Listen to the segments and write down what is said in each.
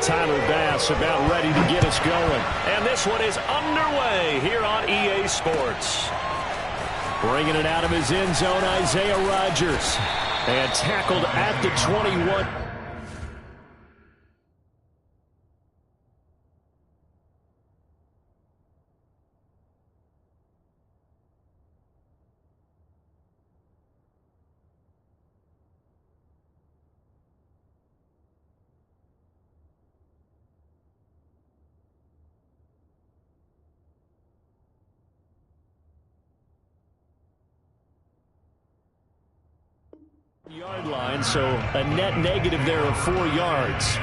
Tyler Bass about ready to get us going. And this one is underway here on EA Sports. Bringing it out of his end zone, Isaiah Rodgers. And tackled at the 21. Yard line, so a net negative there of 4 yards.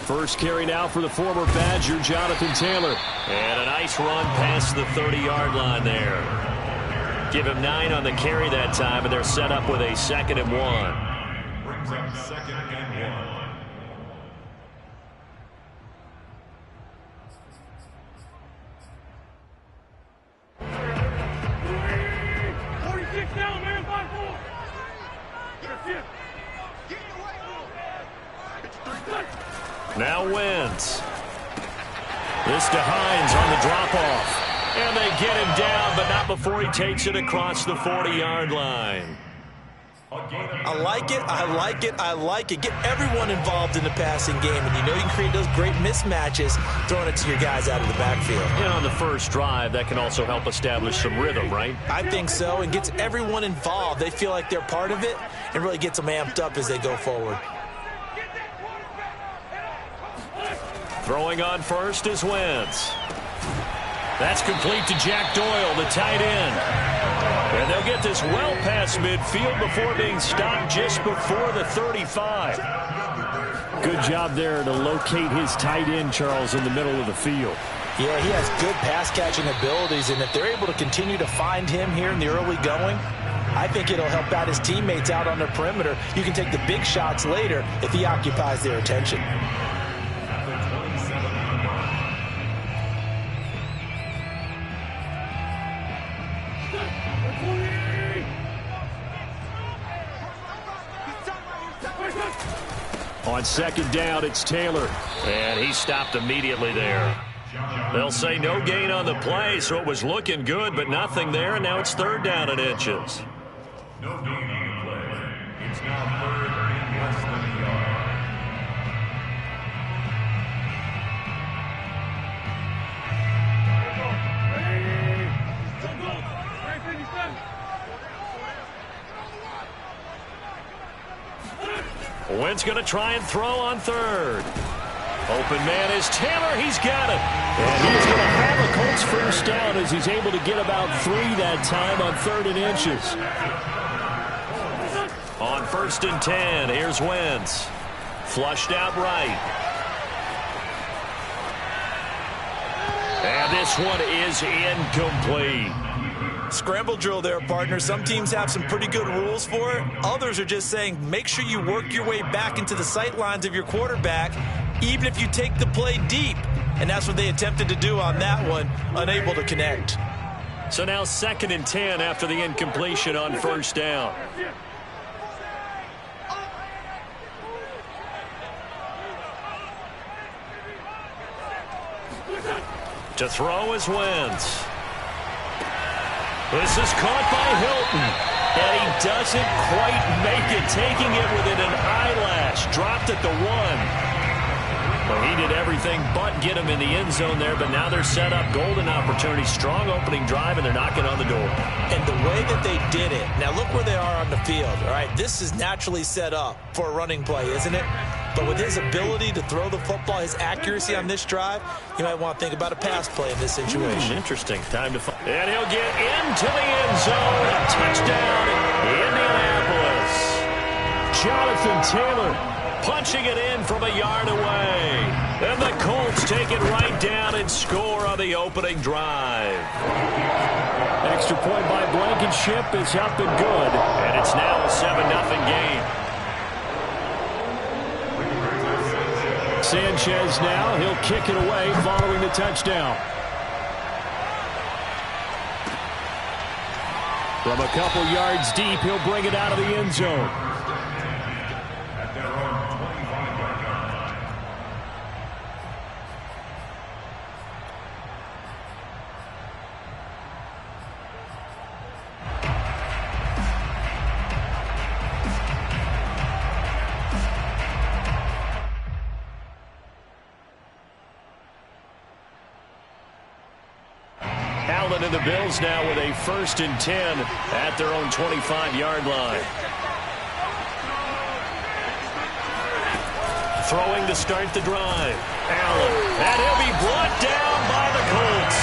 First carry now for the former Badger, Jonathan Taylor. And a nice run past the 30-yard line there. Give him 9 on the carry that time, and they're set up with a 2nd and 1. Brings up 2nd and 1. Now Wentz. This to Hines on the drop-off. And they get him down, but not before he takes it across the 40-yard line. I like it, I like it, I like it. Get everyone involved in the passing game, and you know you can create those great mismatches throwing it to your guys out of the backfield. And on the first drive, that can also help establish some rhythm, right? I think so, and gets everyone involved. They feel like they're part of it and really gets them amped up as they go forward. Throwing on first is Wentz. That's complete to Jack Doyle, the tight end. And they'll get this well past midfield before being stopped just before the 35. Good job there to locate his tight end, Charles, in the middle of the field. Yeah, he has good pass-catching abilities, and if they're able to continue to find him here in the early going, I think it'll help out his teammates out on the perimeter. You can take the big shots later if he occupies their attention. On 2nd down, it's Taylor. And he stopped immediately there. They'll say no gain on the play, so it was looking good, but nothing there, and now it's 3rd down and inches. No gain on the play. It's now 3rd and less than a yard. Wentz going to try and throw on 3rd. Open man is Taylor. He's got it. And he's going to have a Colts first down as he's able to get about 3 that time on 3rd and inches. On 1st and 10, here's Wentz. Flushed out right. And this one is incomplete. Scramble drill there, partner. Some teams have some pretty good rules for it. Others are just saying make sure you work your way back into the sight lines of your quarterback, even if you take the play deep. And that's what they attempted to do on that one, unable to connect. So now 2nd and 10 after the incompletion on 1st down. To throw is Wentz. This is caught by Hilton, and he doesn't quite make it, taking it within an eyelash. Dropped at the 1. Well, he did everything but get him in the end zone there, but now they're set up. Golden opportunity, strong opening drive, and they're knocking on the door. And the way that they did it, now look where they are on the field. All right, this is naturally set up for a running play, isn't it? But with his ability to throw the football, his accuracy on this drive, you might want to think about a pass play in this situation. Interesting. Time to find. And he'll get into the end zone. Touchdown, Indianapolis. Jonathan Taylor punching it in from a yard away. And the Colts take it right down and score on the opening drive. Extra point by Blankenship is up and good. And it's now a 7-0 game. Sanchez now. He'll kick it away following the touchdown. From a couple yards deep, he'll bring it out of the end zone. At their own 25-yard line. Allen and the Bills now with a 1st and 10 at their own 25-yard line. Throwing to start the drive. Allen, and he'll be brought down by the Colts.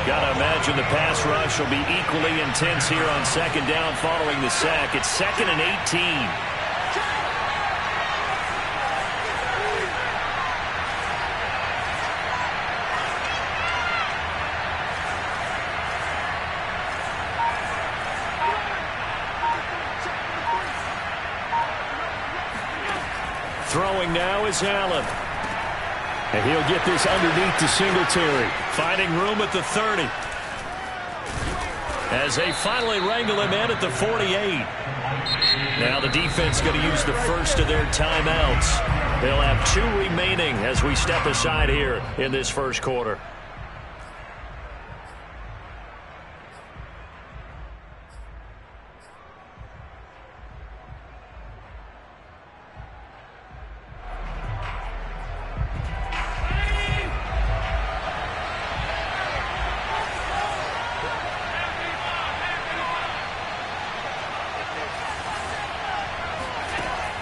Gotta imagine the pass rush will be equally intense here on 2nd down following the sack. It's 2nd and 18. Throwing now is Allen. And he'll get this underneath to Singletary. Finding room at the 30. As they finally wrangle him in at the 48. Now the defense going to use the first of their timeouts. They'll have 2 remaining as we step aside here in this first quarter.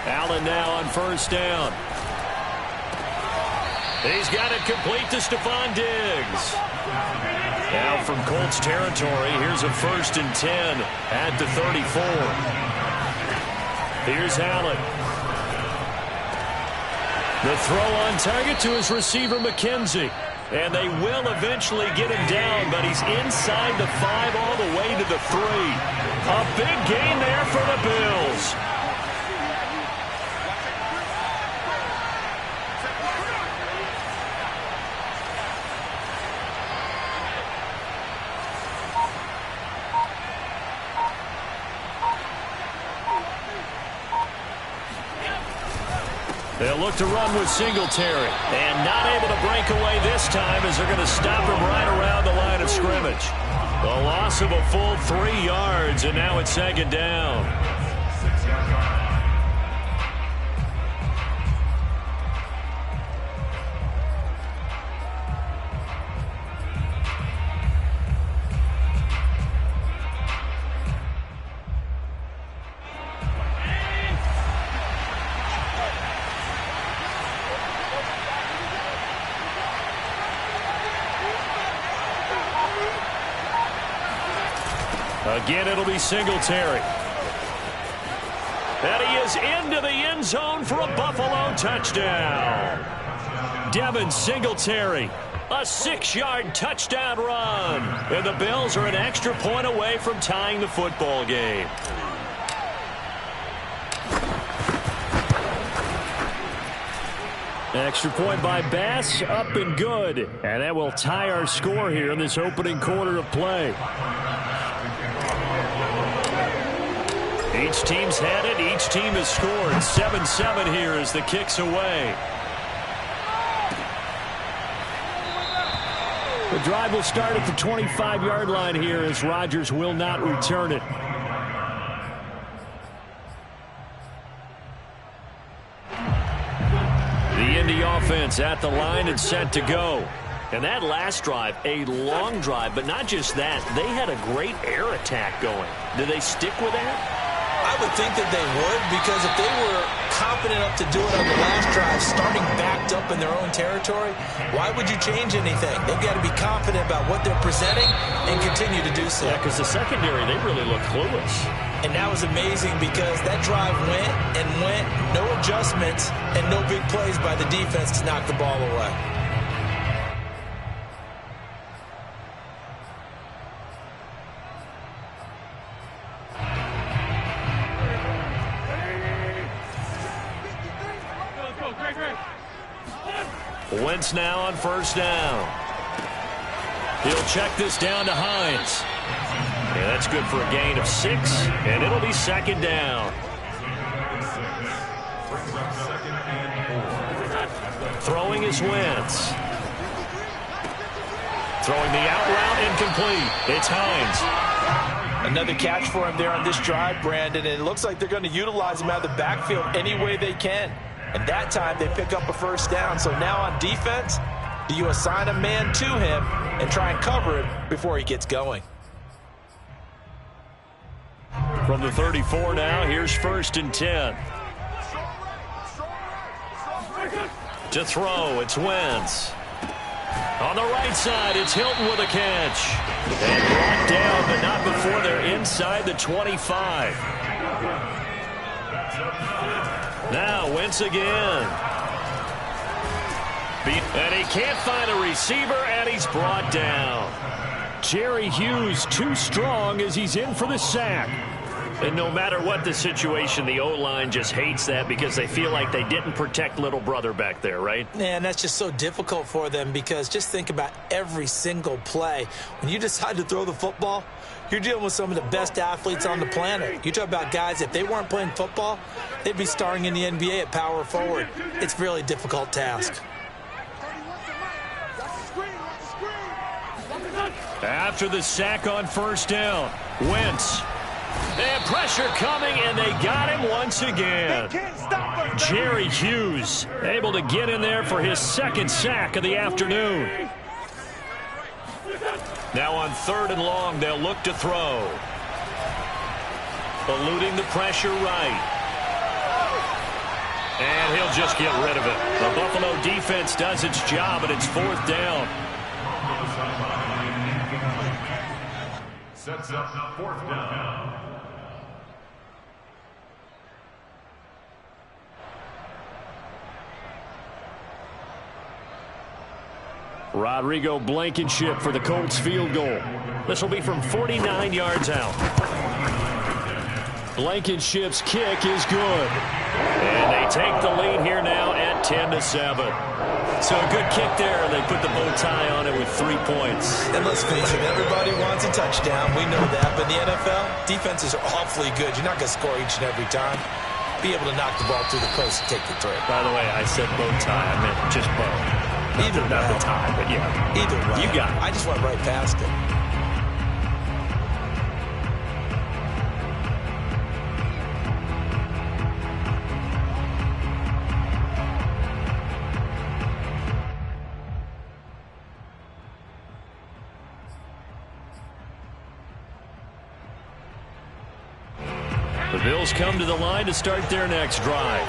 Allen now on 1st down. He's got it complete to Stephon Diggs. Now from Colts territory, here's a 1st and 10 at the 34. Here's Allen. The throw on target to his receiver, McKenzie. And they will eventually get him down, but he's inside the 5 all the way to the 3. A big gain there for the Bills. They'll look to run with Singletary. And not able to break away this time as they're going to stop him right around the line of scrimmage. The loss of a full 3 yards, and now it's 2nd down. 6-yard line. Again, it'll be Singletary. And he is into the end zone for a Buffalo touchdown. Devin Singletary, a 6-yard touchdown run. And the Bills are an extra point away from tying the football game. Extra point by Bass, up and good. And that will tie our score here in this opening quarter of play. Each team's had it. Each team has scored. 7-7 here as the kick's away. The drive will start at the 25-yard line here as Rodgers will not return it. The Indy offense at the line and set to go. And that last drive, a long drive, but not just that. They had a great air attack going. Do they stick with that? I would think that they would, because if they were confident enough to do it on the last drive, starting backed up in their own territory, why would you change anything? They've got to be confident about what they're presenting and continue to do so. Yeah, because the secondary, they really look clueless. And that was amazing because that drive went and went, no adjustments, and no big plays by the defense to knock the ball away. Wentz now on first down. He'll check this down to Hines. Yeah, that's good for a gain of 6, and it'll be second down. Throwing is Wentz. Throwing the out route incomplete. It's Hines. Another catch for him there on this drive, Brandon, and it looks like they're going to utilize him out of the backfield any way they can. And that time they pick up a first down. So now on defense, do you assign a man to him and try and cover him before he gets going? From the 34 now, here's 1st and 10. To throw, it's Wentz. On the right side, it's Hilton with a catch. And brought down, but not before they're inside the 25. Now, Wentz again. And he can't find a receiver, and he's brought down. Jerry Hughes too strong as he's in for the sack. And no matter what the situation, the O-line just hates that because they feel like they didn't protect little brother back there, right? Man, that's just so difficult for them because just think about every single play. When you decide to throw the football, you're dealing with some of the best athletes on the planet. You talk about guys, if they weren't playing football, they'd be starring in the NBA at power forward. It's a really difficult task. After the sack on first down, Wentz. And pressure coming, and they got him once again. Jerry Hughes able to get in there for his 2nd sack of the afternoon. Now on 3rd and long, they'll look to throw. Eluding the pressure right. And he'll just get rid of it. The Buffalo defense does its job, and it's 4th down. Sets up 4th down. Rodrigo Blankenship for the Colts field goal. This will be from 49 yards out. Blankenship's kick is good. And they take the lead here now at 10-7. So a good kick there. They put the bow tie on it with 3 points. And let's face it, everybody wants a touchdown. We know that. But in the NFL, defenses are awfully good. You're not going to score each and every time. Be able to knock the ball through the post and take the throw. By the way, I said bow tie. I meant just bow. Not the tie, but yeah. Either way. You got it. I just went right past it. The Bills come to the line to start their next drive.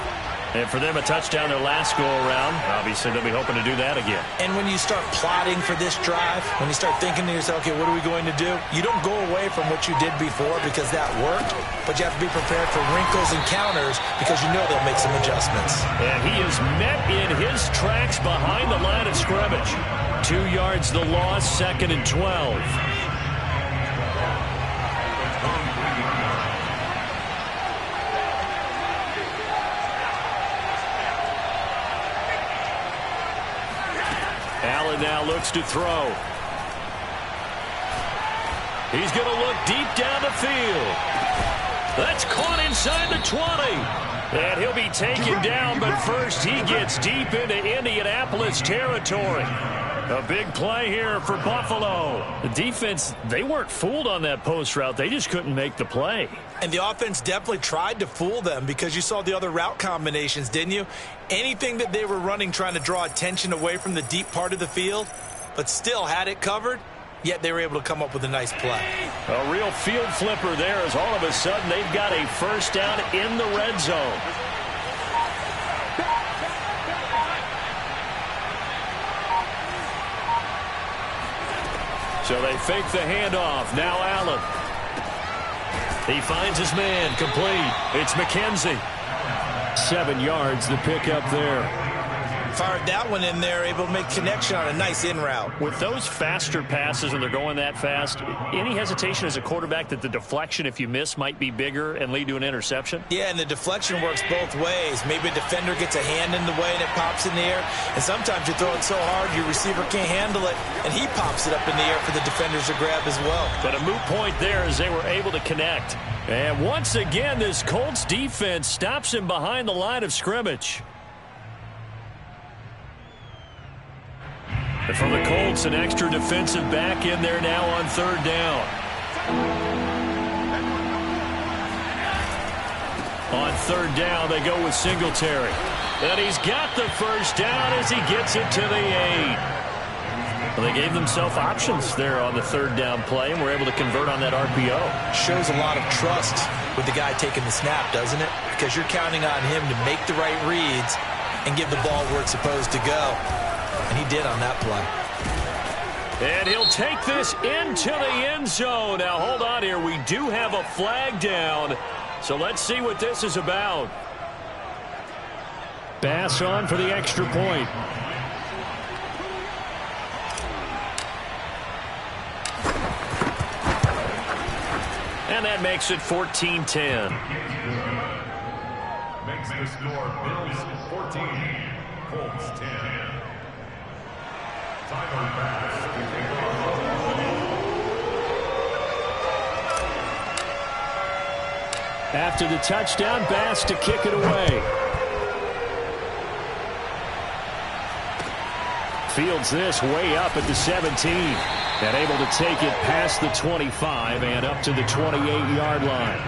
And for them, a touchdown their last go-around. Obviously, they'll be hoping to do that again. And when you start plotting for this drive, when you start thinking to yourself, okay, what are we going to do? You don't go away from what you did before because that worked, but you have to be prepared for wrinkles and counters because you know they'll make some adjustments. And he is met in his tracks behind the line of scrimmage. 2 yards the loss, 2nd and 12. Allen now looks to throw. He's going to look deep down the field. That's caught inside the 20. And he'll be taken down, but first he gets deep into Indianapolis territory. A big play here for Buffalo. The defense, they weren't fooled on that post route. They just couldn't make the play. And the offense definitely tried to fool them because you saw the other route combinations, didn't you? Anything that they were running trying to draw attention away from the deep part of the field, but still had it covered, yet they were able to come up with a nice play. A real field flipper there as all of a sudden they've got a first down in the red zone. So they fake the handoff. Now Allen. He finds his man complete. It's McKenzie. 7 yards the pick up there. fired that one in there, able to make connection on a nice in route. With those faster passes and they're going that fast, any hesitation as a quarterback that the deflection, if you miss, might be bigger and lead to an interception? Yeah, and the deflection works both ways. Maybe a defender gets a hand in the way and it pops in the air, and sometimes you throw it so hard your receiver can't handle it, and he pops it up in the air for the defenders to grab as well. But a moot point there as they were able to connect. And once again, this Colts defense stops him behind the line of scrimmage. And for the Colts, an extra defensive back in there now on third down. On third down, they go with Singletary. And he's got the first down as he gets it to the 8. Well, they gave themselves options there on the third down play and were able to convert on that RPO. Shows a lot of trust with the guy taking the snap, doesn't it? Because you're counting on him to make the right reads and give the ball where it's supposed to go. And he did on that play. And he'll take this into the end zone. Now, hold on here. We do have a flag down. So let's see what this is about. Bass on for the extra point. And that makes it 14-10. Makes the score Bills 14, Colts 10. Tyler Bass to take off. After the touchdown, Bass to kick it away. Fields this way up at the 17. And able to take it past the 25 and up to the 28-yard line.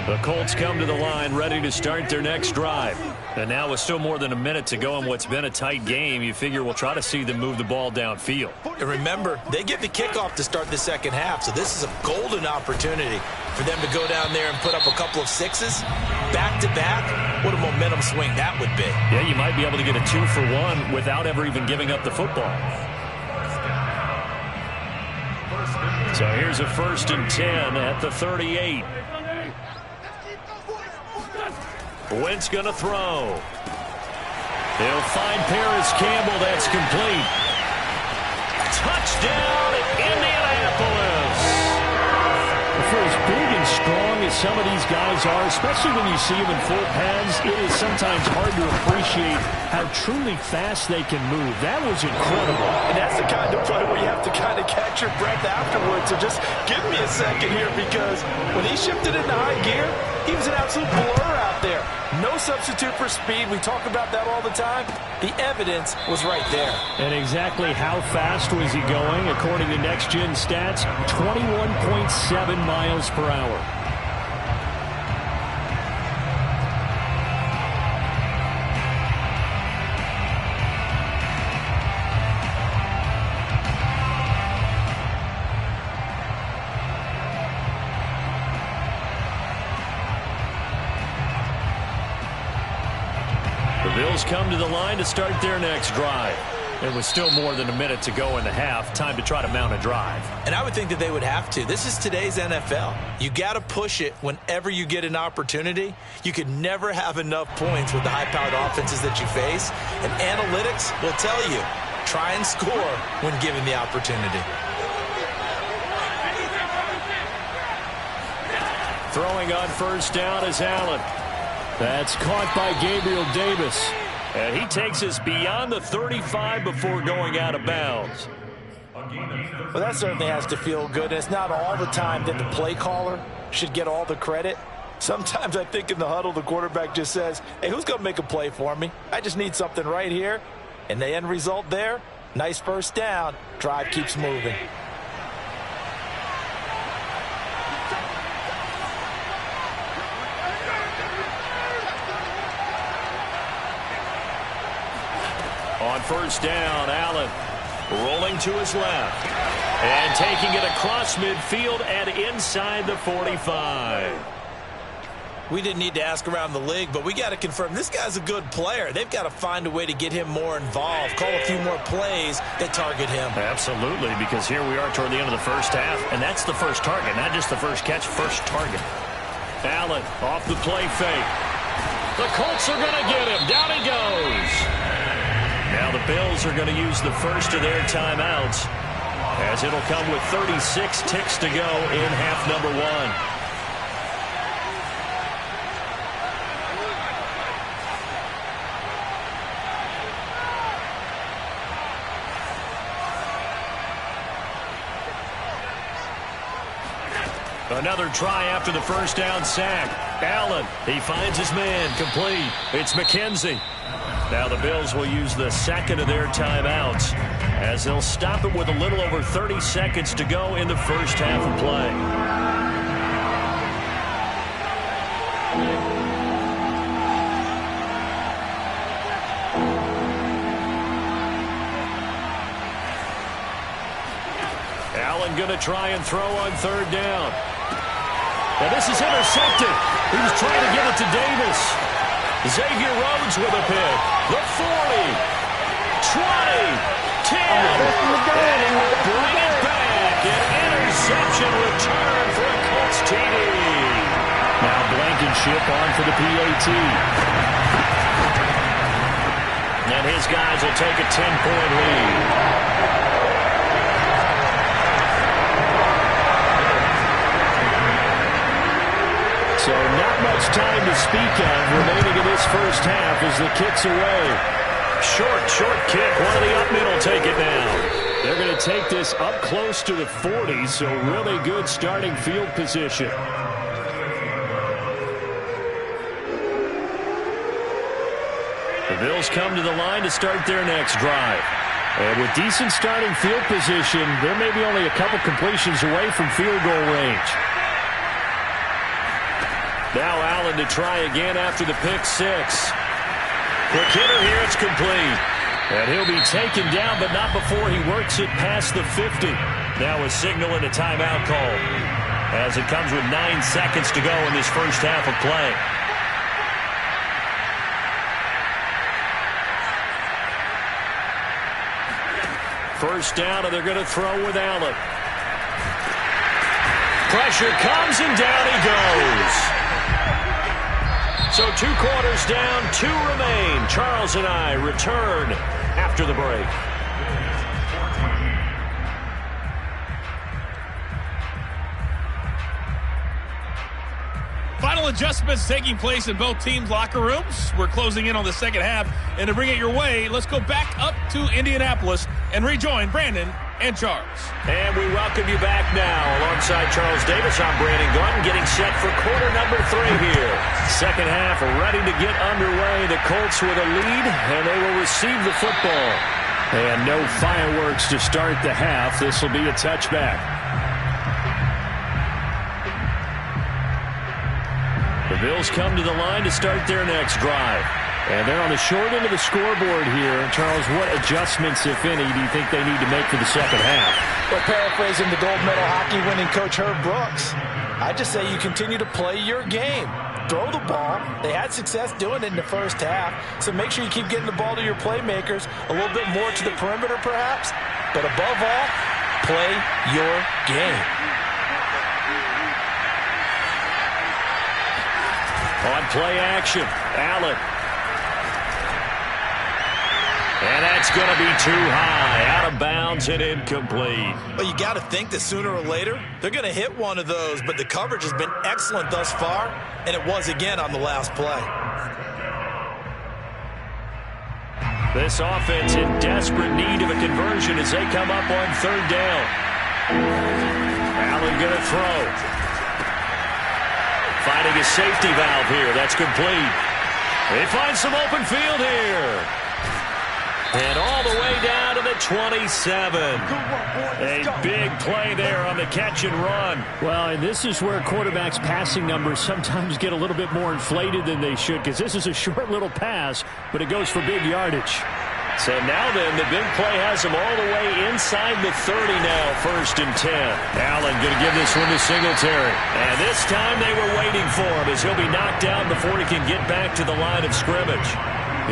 The Colts come to the line ready to start their next drive. And now with still more than a minute to go in what's been a tight game, you figure we'll try to see them move the ball downfield. And remember, they get the kickoff to start the second half, so this is a golden opportunity for them to go down there and put up a couple of sixes back-to-back. What a momentum swing that would be. Yeah, you might be able to get a 2-for-1 without ever even giving up the football. So here's a 1st and 10 at the 38. Wentz going to throw. They'll find Paris Campbell. That's complete. Touchdown, Indianapolis. For as big and strong as some of these guys are, especially when you see them in full pads, it is sometimes hard to appreciate how truly fast they can move. That was incredible. And that's the kind of play where you have to kind of catch your breath afterwards. So just give me a second here, because when he shifted into high gear, he was an absolute blur out there. No substitute for speed. We talk about that all the time. The evidence was right there. And exactly how fast was he going? According to Next Gen Stats, 21.7 miles per hour. Bills come to the line to start their next drive. It was still more than a minute to go in the half. Time to try to mount a drive. And I would think that they would have to. This is today's NFL. You got to push it whenever you get an opportunity. You could never have enough points with the high-powered offenses that you face. And analytics will tell you, try and score when given the opportunity. Throwing on 1st down is Allen. That's caught by Gabriel Davis. And he takes us beyond the 35 before going out of bounds. Well, that certainly has to feel good. And it's not all the time that the play caller should get all the credit. Sometimes I think in the huddle, the quarterback just says, hey, who's going to make a play for me? I just need something right here. And the end result there, nice 1st down. Drive keeps moving. On 1st down, Allen rolling to his left and taking it across midfield and inside the 45. We didn't need to ask around the league, but we got to confirm this guy's a good player. They've got to find a way to get him more involved, call a few more plays that target him. Absolutely, because here we are toward the end of the first half, and that's the first target, not just the first catch, first target. Allen off the play fake. The Colts are going to get him. Down he goes. Now the Bills are going to use the first of their timeouts, as it'll come with 36 ticks to go in half number 1. Another try after the first down sack. Allen, he finds his man, complete. It's McKenzie. Now the Bills will use the second of their timeouts, as they'll stop it with a little over 30 seconds to go in the first half of play. Allen going to try and throw on third down. Now this is intercepted. He was trying to get it to Davis. Xavier Rhodes with a pick. The 40, 20, 10. And he will bring it back. An interception return for a Colts TD. Now Blankenship on for the PAT. And his guys will take a 10-point lead. So not much time to speak of remaining in this first half as the kick's away. Short kick. One of the up men will take it now. They're going to take this up close to the 40, so really good starting field position. The Bills come to the line to start their next drive. And with decent starting field position, they're maybe only a couple completions away from field goal range. Now Allen to try again after the pick six. Quick hitter here, it's complete. And he'll be taken down, but not before he works it past the 50. Now a signal and a timeout call, as it comes with 9 seconds to go in this first half of play. First down, and they're going to throw with Allen. Pressure comes, and down he goes. So 2 quarters down, 2 remain. Charles and I return after the break. Final adjustments taking place in both teams' locker rooms. We're closing in on the second half. And to bring it your way, let's go back up to Indianapolis and rejoin Brandon and Charles. And we welcome you back now. Alongside Charles Davis, I'm Brandon Gaudin, getting set for quarter number 3 here. Second half ready to get underway. The Colts with a lead, and they will receive the football. And no fireworks to start the half. This will be a touchback. The Bills come to the line to start their next drive. And they're on the short end of the scoreboard here. Charles, what adjustments, if any, do you think they need to make for the second half? Well, paraphrasing the gold medal hockey winning coach Herb Brooks, I just say you continue to play your game. Throw the ball. They had success doing it in the first half, so make sure you keep getting the ball to your playmakers, a little bit more to the perimeter perhaps, but above all, play your game. On play action, Allen. And that's going to be too high, out of bounds and incomplete. Well, you got to think that sooner or later, they're going to hit one of those, but the coverage has been excellent thus far, and it was again on the last play. This offense in desperate need of a conversion as they come up on third down. Allen going to throw. Finding a safety valve here. That's complete. They find some open field here. And all the way down to the 27. A big play there on the catch and run. Well, and this is where quarterbacks' passing numbers sometimes get a little bit more inflated than they should, because this is a short little pass, but it goes for big yardage. So now then, the big play has him all the way inside the 30 now, 1st and 10. Allen going to give this one to Singletary. And this time they were waiting for him as he'll be knocked down before he can get back to the line of scrimmage.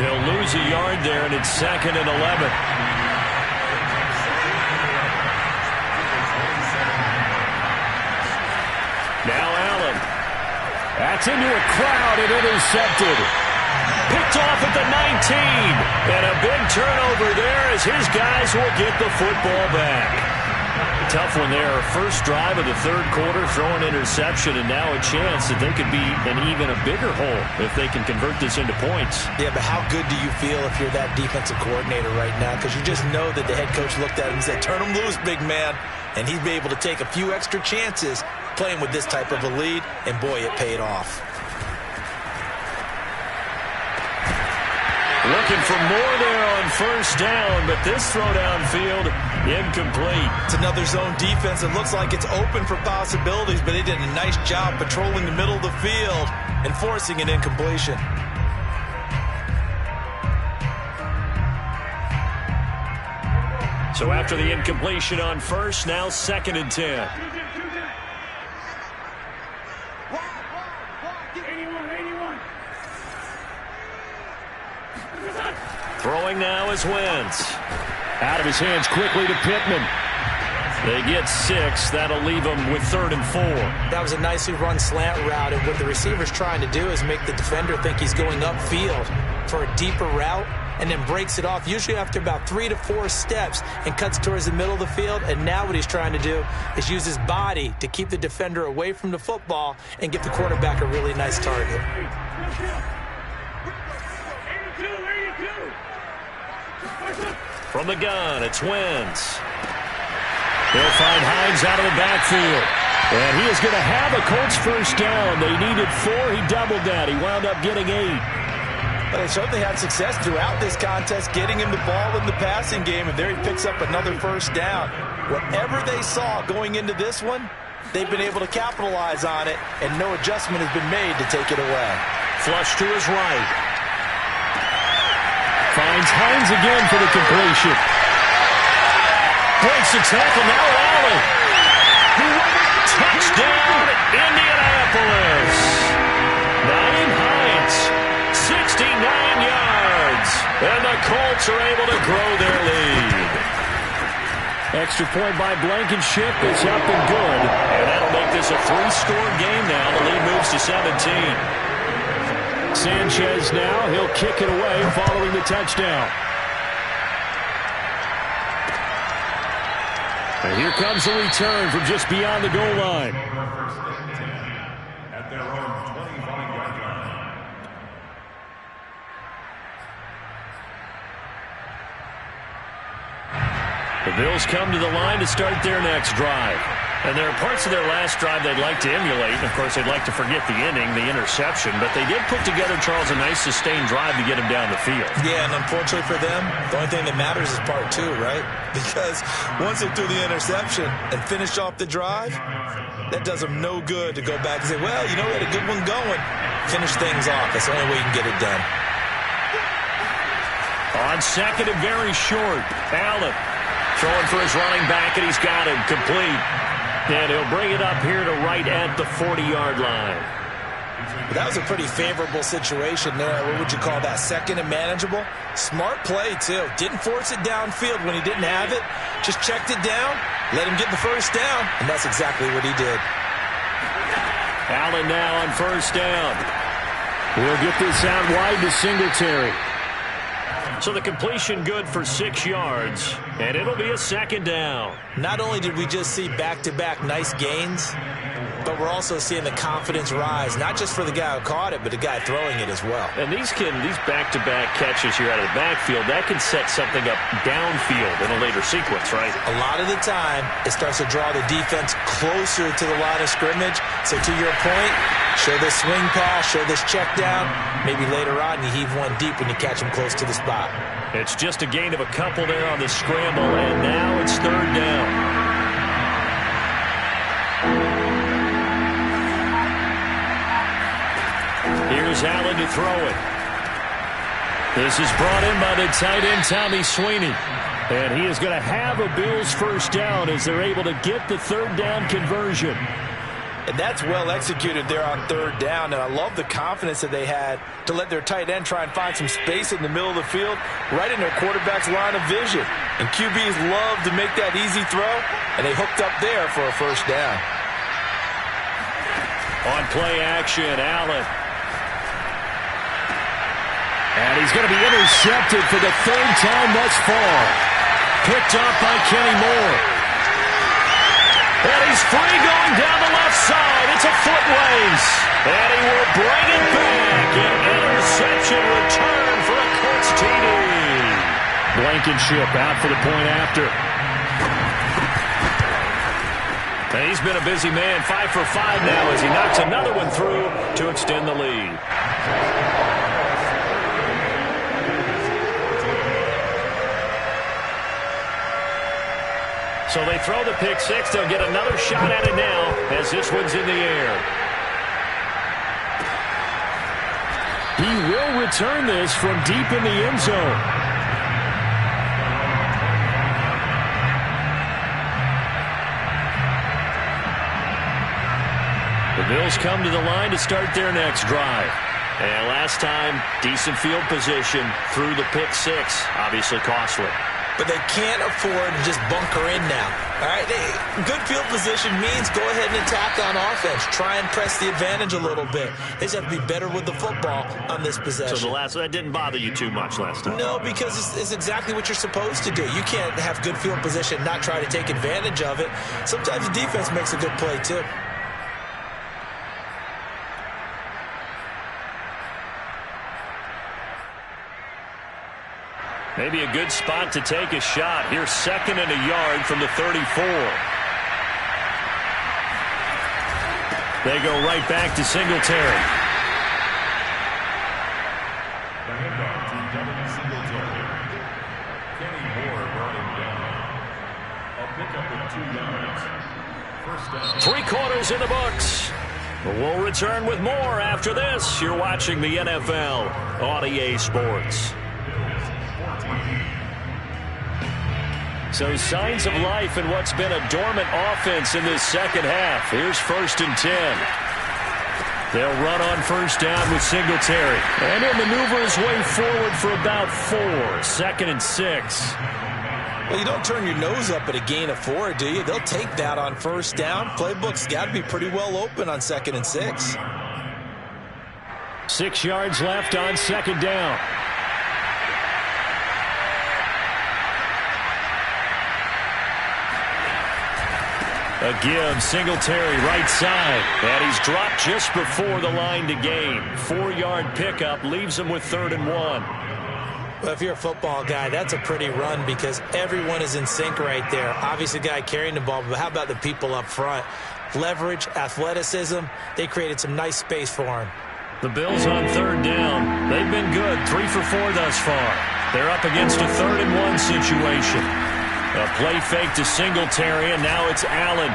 He'll lose a yard there, and it's 2nd and 11. Now Allen. That's into a crowd and intercepted. Picked off at the 19. And a big turnover there as his guys will get the football back. Tough one there. First drive of the 3rd quarter, throwing interception, and now a chance that they could be in even a bigger hole if they can convert this into points. Yeah, but how good do you feel if you're that defensive coordinator right now? Because you just know that the head coach looked at him and said, turn him loose, big man. And he'd be able to take a few extra chances playing with this type of a lead, and boy, it paid off. Looking for more there on 1st down, but this throw downfield incomplete. It's another zone defense. It looks like it's open for possibilities, but they did a nice job patrolling the middle of the field and forcing an incompletion. So after the incompletion on 1st, now 2nd and 10. Throwing now is Wentz. Out of his hands quickly to Pittman. They get 6. That'll leave them with 3rd and 4. That was a nicely run slant route, and what the receiver's trying to do is make the defender think he's going upfield for a deeper route, and then breaks it off, usually after about 3 to 4 steps, and cuts towards the middle of the field. And now what he's trying to do is use his body to keep the defender away from the football and give the quarterback a really nice target. From the gun, it's Wentz. They'll find Hines out of the backfield. And he is going to have a Colts 1st down. They needed 4. He doubled that. He wound up getting 8. But they certainly had success throughout this contest, getting him the ball in the passing game, and there he picks up another 1st down. Whatever they saw going into this one, they've been able to capitalize on it, and no adjustment has been made to take it away. Flush to his right. Finds Hines again for the completion. Breaks the tackle, now Allen. Touchdown, Indianapolis. Nyheim Hines, 69 yards. And the Colts are able to grow their lead. Extra point by Blankenship is up and good. And that'll make this a 3-score game now. The lead moves to 17. Sanchez now, he'll kick it away following the touchdown. And here comes a return from just beyond the goal line. At their own 25-yard line. The Bills come to the line to start their next drive. And there are parts of their last drive they'd like to emulate. And of course, they'd like to forget the inning, the interception. But they did put together, Charles, a nice sustained drive to get him down the field. Yeah, and unfortunately for them, the only thing that matters is part 2, right? Because once they threw the interception and finished off the drive, that does them no good to go back and say, well, you know, we had a good one going. Finish things off. That's the only way you can get it done. On 2nd and very short, Allen throwing for his running back, and he's got him complete. And he'll bring it up here to right at the 40-yard line. That was a pretty favorable situation there. What would you call that? 2nd and manageable? Smart play, too. Didn't force it downfield when he didn't have it. Just checked it down, let him get the 1st down, and that's exactly what he did. Allen now on 1st down. We'll get this out wide to Singletary. So the completion good for 6 yards, and it'll be a 2nd down. Not only did we just see back-to-back nice gains, but we're also seeing the confidence rise, not just for the guy who caught it, but the guy throwing it as well. And these back-to-back catches here out of the backfield, that can set something up downfield in a later sequence, right? A lot of the time, it starts to draw the defense closer to the line of scrimmage. So to your point, show this swing pass, show this check down. Maybe later on you heave one deep when you catch him close to the spot. It's just a gain of a couple there on the scramble, and now it's 3rd down. Here's Allen to throw it. This is brought in by the tight end, Tommy Sweeney. And he is going to have a Bills first down as they're able to get the third down conversion. And that's well executed there on third down. And I love the confidence that they had to let their tight end try and find some space in the middle of the field, right in their quarterback's line of vision. And QBs love to make that easy throw, and they hooked up there for a first down. On play action, Allen. And he's going to be intercepted for the third time thus far. Picked up by Kenny Moore. And he's free going down the left side. It's a foot race. And he will bring it back. An interception return for a Colts TD. Blankenship out for the point after. And he's been a busy man, 5 for 5 now as he knocks another one through to extend the lead. So they throw the pick six. They'll get another shot at it now as this one's in the air. He will return this from deep in the end zone. The Bills come to the line to start their next drive. And last time, decent field position through the pick six. Obviously costly. But they can't afford to just bunker in now. All right, good field position means go ahead and attack on offense. Try and press the advantage a little bit. They just have to be better with the football on this possession. So that didn't bother you too much last time? No, because it's exactly what you're supposed to do. You can't have good field position, not try to take advantage of it. Sometimes the defense makes a good play, too. Maybe a good spot to take a shot. Here's second and a yard from the 34. They go right back to Singletary. The handoff to Devin Singletary. Kenny Moore brought him down. A pickup of 2 yards. First down. 3 quarters in the books. We'll return with more after this. You're watching the NFL on EA Sports. So signs of life in what's been a dormant offense in this second half. Here's 1st and 10. They'll run on first down with Singletary. And he'll maneuver his way forward for about 4. 2nd and 6. Well, you don't turn your nose up at a gain of 4, do you? They'll take that on first down. Playbook's got to be pretty well open on 2nd and 6. 6 yards left on 2nd down. A give, Singletary right side. And he's dropped just before the line to gain. 4-yard pickup leaves him with 3rd and 1. Well, if you're a football guy, that's a pretty run because everyone is in sync right there. Obviously, the guy carrying the ball, but how about the people up front? Leverage, athleticism, they created some nice space for him. The Bills on 3rd down. They've been good, 3 for 4 thus far. They're up against a 3rd and 1 situation. A play fake to Singletary, and now it's Allen.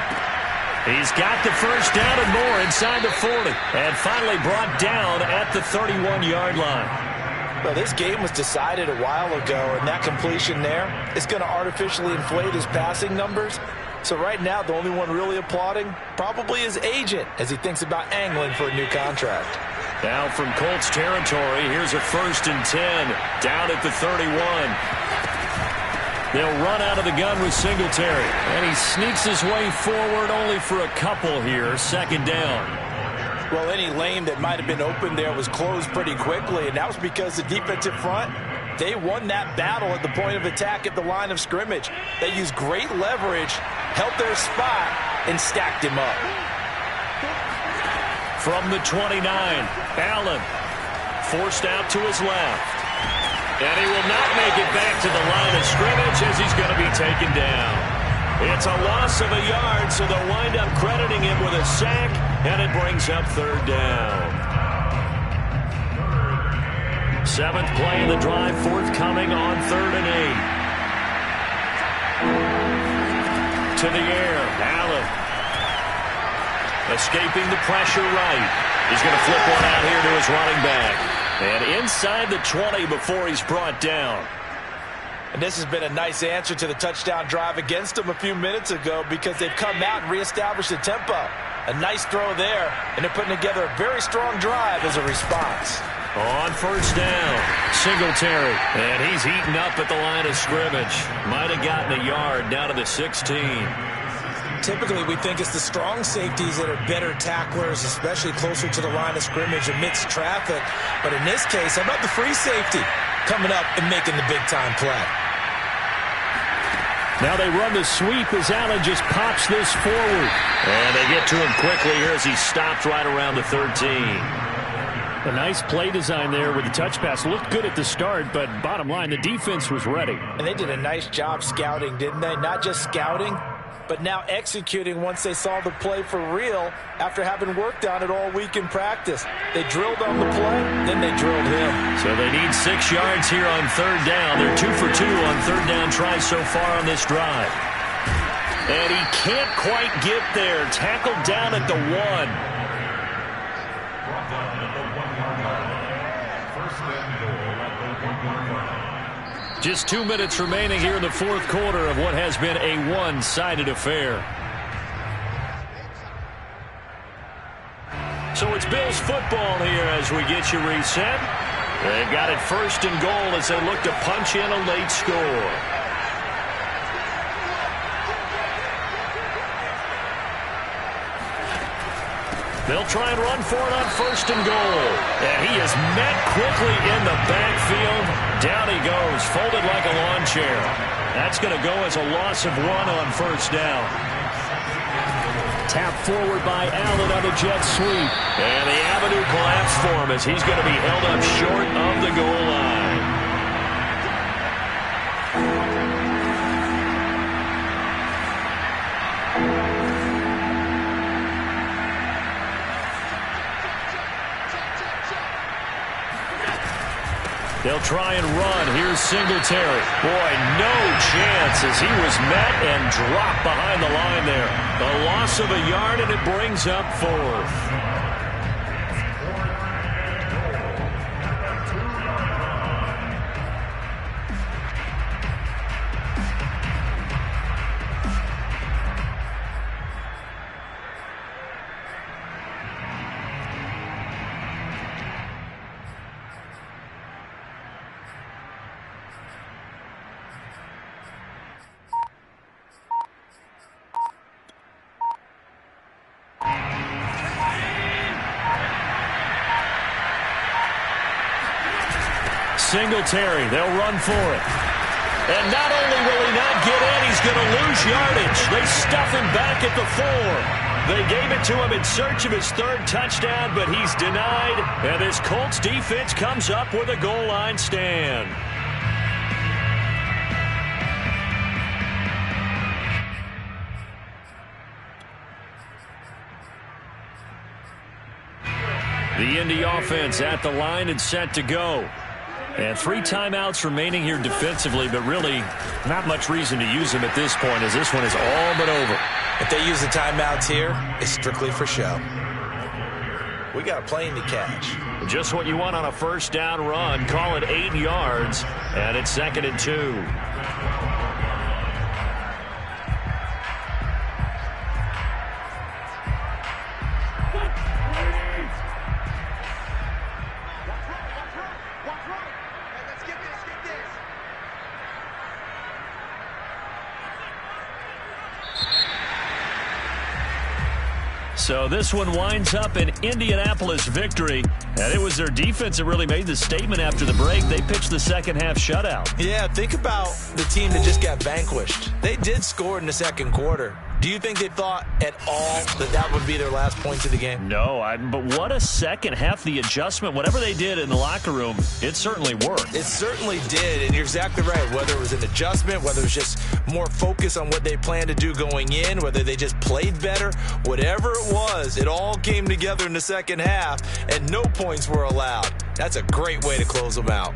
He's got the first down and more inside the 40. And finally brought down at the 31-yard line. Well, this game was decided a while ago, and that completion there is going to artificially inflate his passing numbers. So right now, the only one really applauding probably his agent as he thinks about angling for a new contract. Now from Colts territory, here's a 1st and 10 down at the 31. They'll run out of the gun with Singletary. And he sneaks his way forward only for a couple here. 2nd down. Well, any lane that might have been open there was closed pretty quickly, and that was because the defensive front, they won that battle at the point of attack at the line of scrimmage. They used great leverage, held their spot, and stacked him up. From the 29, Allen forced out to his left. And he will not make it back to the line of scrimmage as he's going to be taken down. It's a loss of a yard, so they'll wind up crediting him with a sack, and it brings up 3rd down. 7th play of the drive, forthcoming on 3rd and 8. To the air, Allen. Escaping the pressure right. He's going to flip one out here to his running back. And inside the 20 before he's brought down. And this has been a nice answer to the touchdown drive against them a few minutes ago because they've come out and reestablished the tempo. A nice throw there, and they're putting together a very strong drive as a response. On first down, Singletary. And he's heating up at the line of scrimmage. Might have gotten a yard down to the 16. Typically, we think it's the strong safeties that are better tacklers, especially closer to the line of scrimmage amidst traffic. But in this case, how about the free safety coming up and making the big-time play? Now they run the sweep as Allen just pops this forward. And they get to him quickly here as he stopped right around the 13. A nice play design there with the touch pass. Looked good at the start, but bottom line, the defense was ready. And they did a nice job scouting, didn't they? Not just scouting, but now executing once they saw the play for real after having worked on it all week in practice. They drilled on the play, then they drilled him. So they need 6 yards here on third down. They're 2 for 2 on third down tries so far on this drive. And he can't quite get there. Tackled down at the 1. Just 2 minutes remaining here in the fourth quarter of what has been a one-sided affair. So it's Bills football here as we get you reset. They've got it first and goal as they look to punch in a late score. They'll try and run for it on first and goal. And he is met quickly in the backfield. Down he goes, folded like a lawn chair. That's going to go as a loss of 1 on first down. Tap forward by Allen on the jet sweep. And the avenue collapsed for him as he's going to be held up short of the goal line. They'll try and run. Here's Singletary. Boy, no chance as he was met and dropped behind the line there. A loss of a yard, and it brings up 4th. Singletary, they'll run for it. And not only will he not get in, he's going to lose yardage. They stuff him back at the 4. They gave it to him in search of his 3rd touchdown, but he's denied. And this Colts defense comes up with a goal line stand. The Indy offense at the line and set to go. And 3 timeouts remaining here defensively, but really not much reason to use them at this point as this one is all but over. If they use the timeouts here, it's strictly for show. We got a plane to catch. Just what you want on a first down run. Call it 8 yards, and it's 2nd and 2. So this one winds up an Indianapolis victory. And it was their defense that really made the statement after the break. They pitched the second half shutout. Yeah, think about the team that just got vanquished. They did score in the second quarter. Do you think they thought at all that that would be their last points of the game? No, but what a second half. The adjustment, whatever they did in the locker room, it certainly worked. It certainly did, and you're exactly right. Whether it was an adjustment, whether it was just more focus on what they planned to do going in, whether they just played better, whatever it was, it all came together in the second half, and no points were allowed. That's a great way to close them out.